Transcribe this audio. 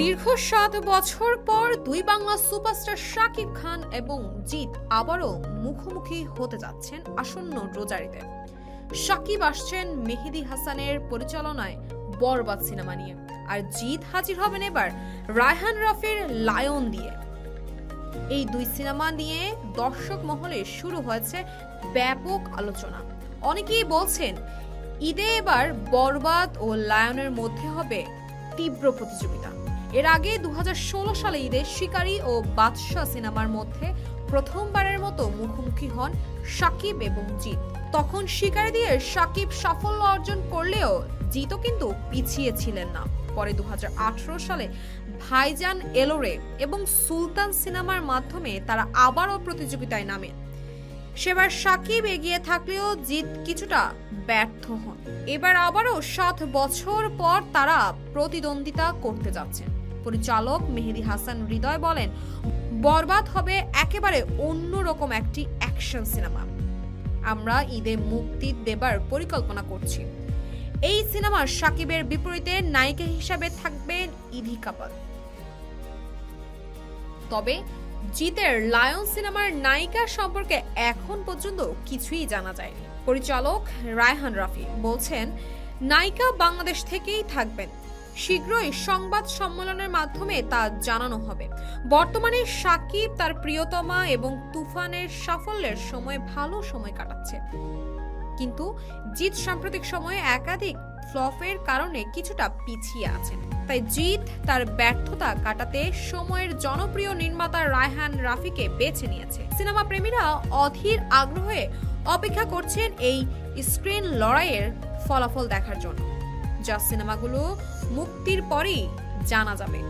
দীর্ঘ ৭ বছর পর দুই বাংলা সুপারস্টার শাকিব খান এবং জিৎ আবারও মুখোমুখি হতে যাচ্ছেন আসন্ন রোজারিতে। শাকিব আসছেন মেহেদী হাসানের পরিচালনায় বরবাদ সিনেমা নিয়ে, আর জিৎ হাজির হবেন এবার রায়হান রাফির লায়ন দিয়ে। এই দুই সিনেমা নিয়ে দর্শক মহলে শুরু হয়েছে ব্যাপক আলোচনা। অনেকেই বলছেন ঈদে এবার বরবাদ ও লায়নের মধ্যে হবে তীব্র প্রতিযোগিতা। এর আগে 2016 সালে ঈদে শিকারী ও বাদশা সিনেমার মধ্যে প্রথমবারের মতো মুখোমুখি হন শাকিব এবং জিৎ। তখন শিকারী দিয়ে শাকিব সাফল্য অর্জন করলেও জিৎও কিন্তু পিছিয়ে ছিলেন না। পরে 2018 সালে ভাইজান এলোরে এবং সুলতান সিনেমার মাধ্যমে তারা আবারও প্রতিযোগিতায় নামেন। সেবার শাকিব এগিয়ে থাকলেও জিৎ কিছুটা ব্যর্থ হন। এবার আবারও 7 বছর পর তারা প্রতিদ্বন্দ্বিতা করতে যাচ্ছেন। পরিচালক মেহেদী হাসান হৃদয় বলেন, বরবাদ হবে একেবারে অন্যরকম একটি অ্যাকশন সিনেমা। আমরা ঈদে মুক্তি দেবার পরিকল্পনা করছি। এই সিনেমার শাকিবের বিপরীতে নায়িকা হিসাবে থাকবেন ইধি কাপাল। তবে জিতের লায়ন সিনেমার নায়িকা সম্পর্কে এখন পর্যন্ত কিছুই জানা যায়নি। পরিচালক রায়হান রাফি বলছেন, নায়িকা বাংলাদেশ থেকেই থাকবেন। শীঘ্রই সংবাদ সম্মেলনের মাধ্যমে তা জানানো হবে। বর্তমানে শাকিব তার প্রিয়তমা এবং তুফানের সাফল্যের সময় ভালো সময় কাটাচ্ছে, কিন্তু জিৎ সাম্প্রতিক সময়ে একাধিক ফ্লপের কারণে কিছুটা পিছিয়ে আছেন। তাই জিৎ তার ব্যর্থতা কাটাতে সময়ের জনপ্রিয় নির্মাতা রায়হান রাফিকে বেছে নিয়েছে। সিনেমা প্রেমীরা অধীর আগ্রহে অপেক্ষা করছেন এই স্ক্রিন লড়াইয়ের ফলাফল দেখার জন্য, যা সিনেমাগুলো মুক্তির পরেই জানা যাবে।